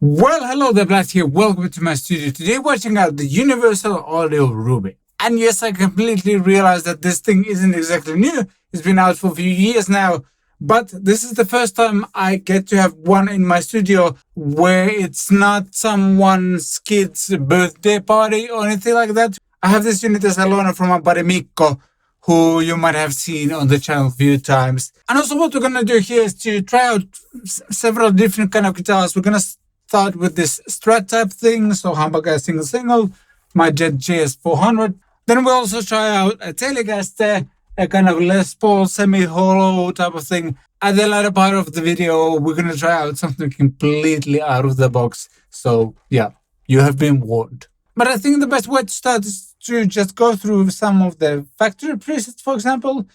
Well, hello there, Vlad here. Welcome to my studio. Today we're checking out the Universal Audio Ruby. And yes, I completely realized that this thing isn't exactly new. It's been out for a few years now. But this is the first time I get to have one in my studio where it's not someone's kid's birthday party or anything like that. I have this unit as a loaner from my buddy Mikko, who you might have seen on the channel a few times. And also what we're going to do here is to try out several different kind of guitars. We're going to start with this Strat type thing, so humbucker single, my Jet JS400. Then we'll also try out a Telecaster, a kind of Les Paul semi-hollow type of thing. At the latter part of the video, we're going to try out something completely out of the box. So yeah, you have been warned. But I think the best way to start is to just go through some of the factory presets, for example.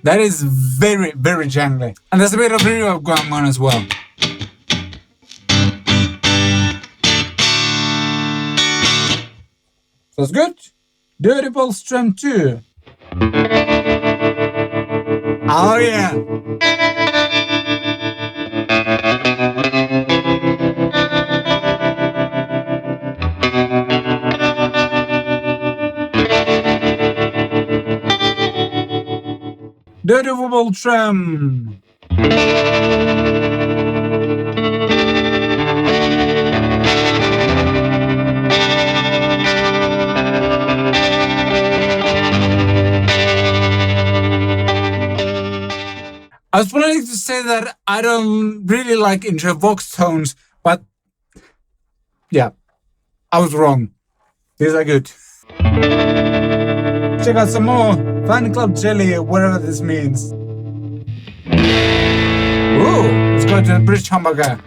That is very, very jangly. And there's a bit of reverb going on as well. Sounds good. Dirty Ball Strum 2. Oh yeah. Dirty Wobble Tram. I was planning to say that I don't really like intro Vox tones, but yeah, I was wrong. These are good. Check out some more Fan Club Jelly, whatever this means. Ooh, let's go to the British humbucker.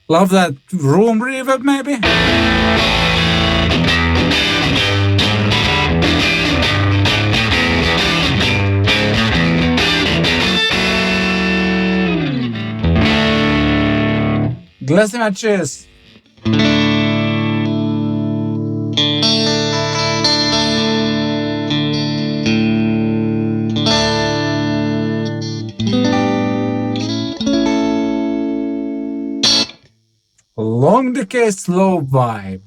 Love that room reverb, maybe? Glassy matches. Long decay slow vibe.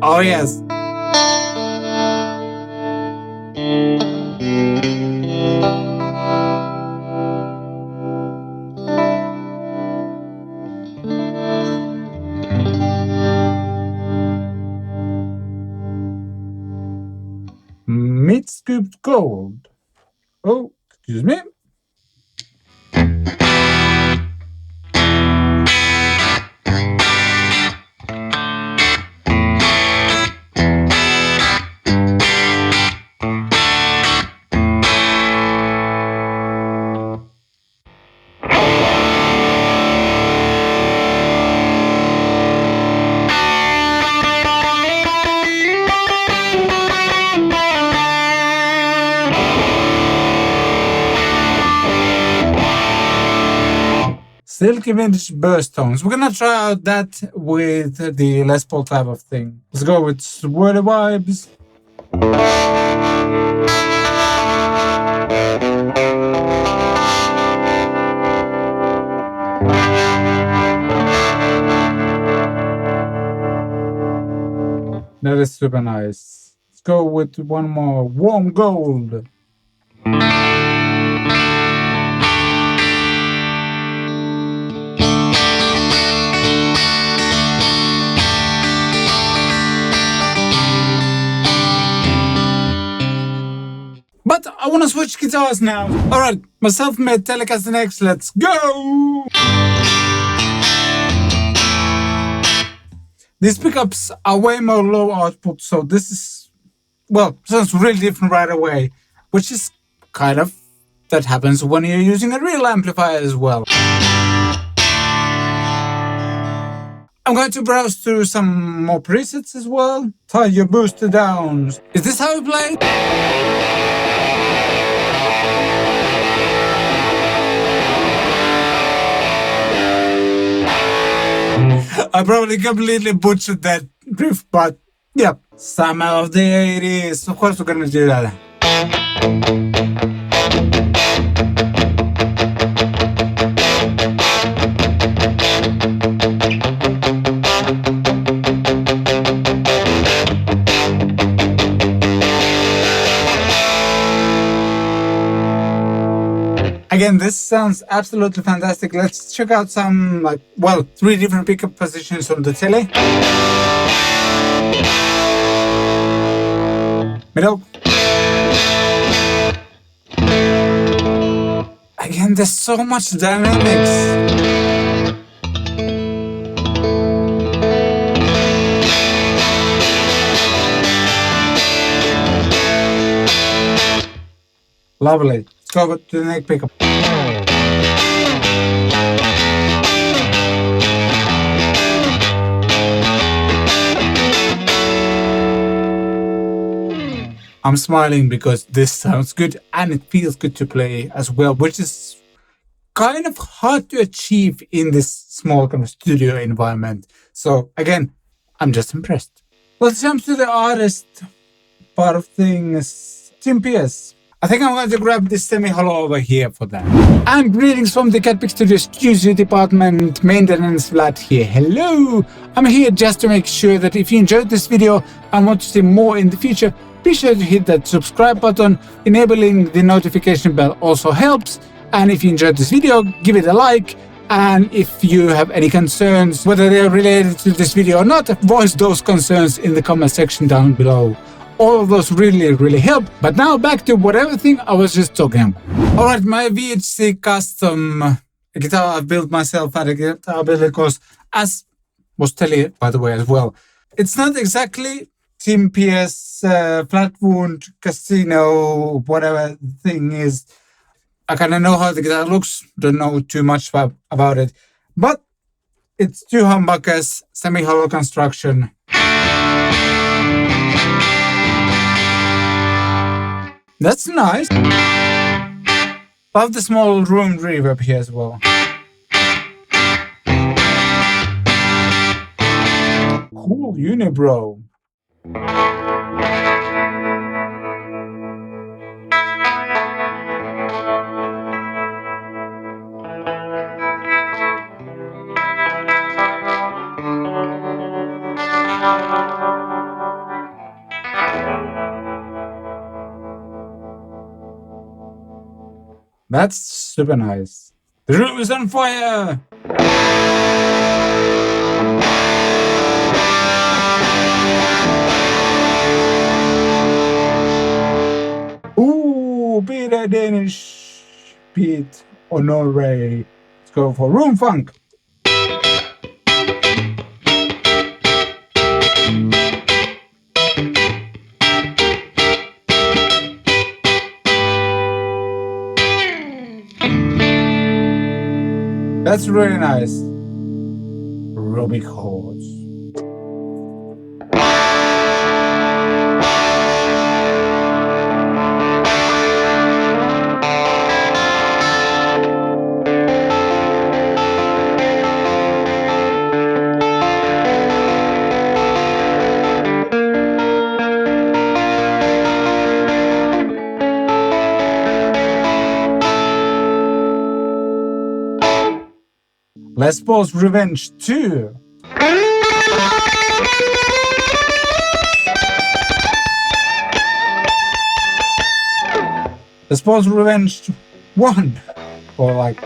Oh yes. Mid-scooped gold. Oh, excuse me. Silky Vintage Burst Tones. We're gonna try out that with the Les Paul type of thing. Let's go with Swirly Vibes. That is super nice. Let's go with one more. Warm Gold. But I want to switch guitars now. Alright, my self-made Telecaster next. Let's go! These pickups are way more low output, so this is, well, sounds really different right away. Which is kind of, that happens when you're using a real amplifier as well. I'm going to browse through some more presets as well. Tie your booster down. Is this how we play? I probably completely butchered that riff, but yeah. Summer of the 80s. Of course we're gonna do that. Again, this sounds absolutely fantastic. Let's check out some, like, well, 3 different pickup positions on the Tele. Middle. Again, there's so much dynamics. Lovely. Let's go to the next pickup. I'm smiling because this sounds good and it feels good to play as well, which is kind of hard to achieve in this small kind of studio environment. So again, I'm just impressed. Let's jump to the artist part of things. Tim Pierce. I think I'm going to grab this semi-hollow over here for that. And greetings from the Catpic Studio Studio Department, Maintenance Vlad here. Hello! I'm here just to make sure that if you enjoyed this video and want to see more in the future, be sure to hit that subscribe button. Enabling the notification bell also helps. And if you enjoyed this video, give it a like. And if you have any concerns, whether they're related to this video or not, voice those concerns in the comment section down below. All of those really help. But now back to whatever thing I was just talking about. Alright, my VHC custom guitar I've built myself at a guitar builder course, as was Tele, by the way, as well. It's not exactly Tim Pierce, Flat Wound, Casino, whatever the thing is. I kind of know how the guitar looks, don't know too much about it. But it's 2 humbuckers, semi-hollow construction. That's nice. Love the small room reverb here as well. Cool unibrow. That's super nice. The room is on fire! Ooh, Peter Danish Pete Honore. Let's go for room funk. That's really nice. Ruby chords. Les Paul's Revenge 2. Les Paul's Revenge 1. Or like...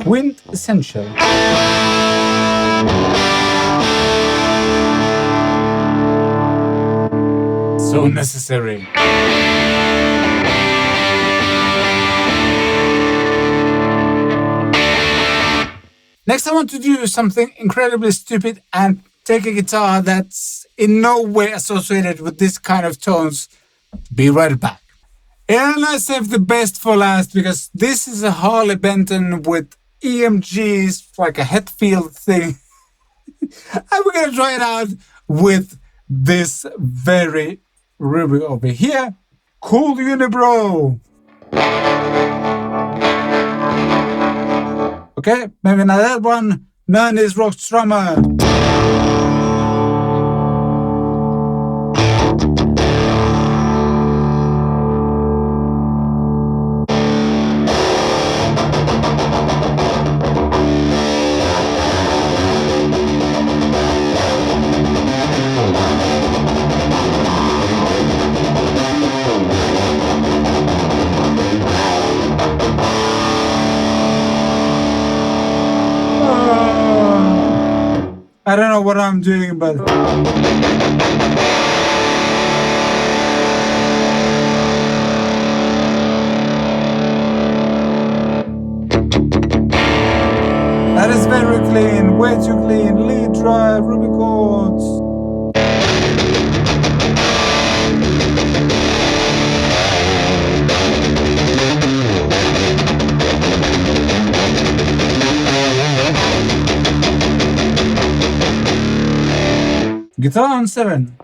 Quintessential. So necessary. Next, I want to do something incredibly stupid and take a guitar that's in no way associated with this kind of tones. Be right back. And I saved the best for last because this is a Harley Benton with EMGs, like a Hetfield thing. And we're gonna try it out with this very Ruby over here. Cool Unibro. Okay, maybe not that one. None is rock strummer. I don't know what I'm doing, but that is very clean, way too clean. Lead drive, Ruby chords. Guitar on 7.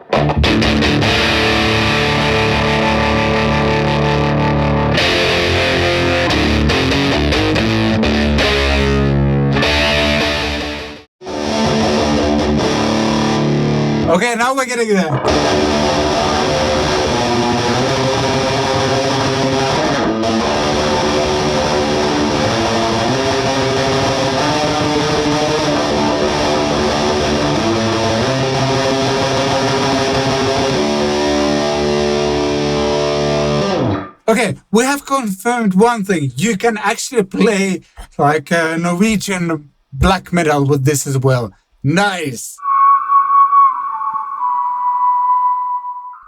Okay, now we're getting there. Okay, we have confirmed one thing. You can actually play like Norwegian black metal with this as well. Nice.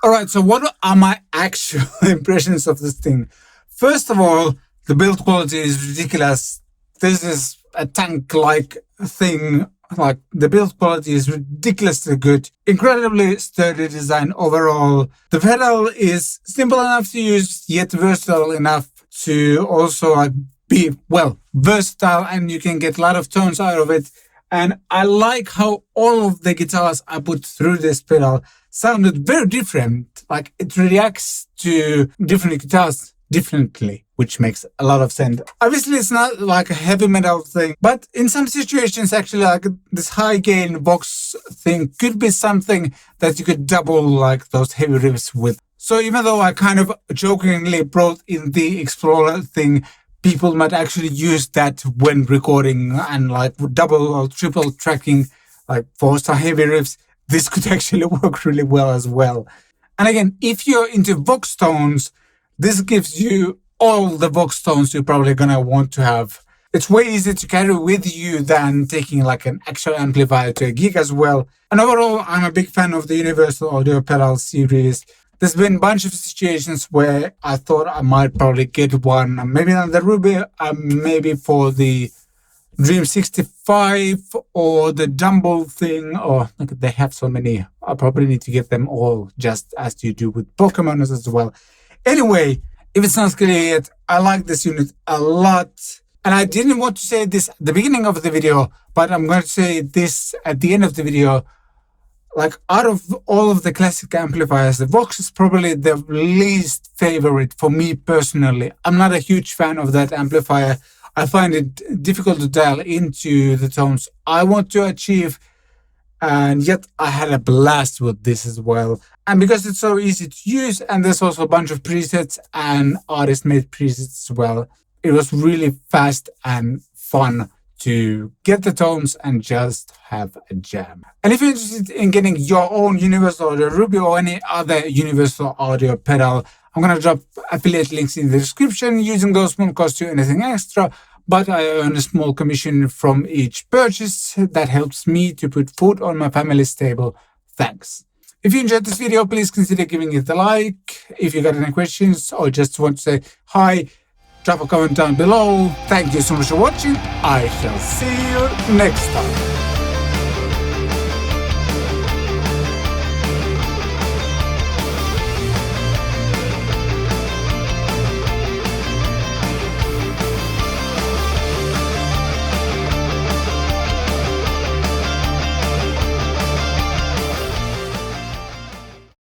Alright, so what are my actual impressions of this thing? First of all, the build quality is ridiculous. This is a tank-like thing. Like, the build quality is ridiculously good. Incredibly sturdy design overall. The pedal is simple enough to use, yet versatile enough to also like be, well, versatile, and you can get a lot of tones out of it. And I like how all of the guitars I put through this pedal sounded very different. Like, it reacts to different guitars differently, which makes a lot of sense. Obviously, it's not like a heavy metal thing, but in some situations, actually, like this high gain Vox thing could be something that you could double like those heavy riffs with. So even though I kind of jokingly brought in the Explorer thing, people might actually use that when recording and like double or triple tracking, like for some heavy riffs. This could actually work really well as well. And again, if you're into Vox tones, this gives you all the Vox tones you're probably gonna want to have. It's way easier to carry with you than taking like an actual amplifier to a gig as well. And overall, I'm a big fan of the Universal Audio Pedal series. There's been a bunch of situations where I thought I might probably get one, maybe not the Ruby, maybe for the Dream 65 or the Dumble thing, or look, they have so many. I probably need to get them all, just as you do with Pokemon as well. Anyway, if it's not clear yet, I like this unit a lot. And I didn't want to say this at the beginning of the video, but I'm going to say this at the end of the video. Like, out of all of the classic amplifiers, the Vox is probably the least favorite for me personally. I'm not a huge fan of that amplifier. I find it difficult to dial into the tones I want to achieve. And yet I had a blast with this as well. And because it's so easy to use, and there's also a bunch of presets and artist-made presets as well, it was really fast and fun to get the tones and just have a jam. And if you're interested in getting your own Universal Audio Ruby or any other Universal Audio pedal, I'm going to drop affiliate links in the description. Using those won't cost you anything extra, but I earn a small commission from each purchase that helps me to put food on my family's table. Thanks. If you enjoyed this video, please consider giving it a like. If you got any questions or just want to say hi, drop a comment down below. Thank you so much for watching. I shall see you next time.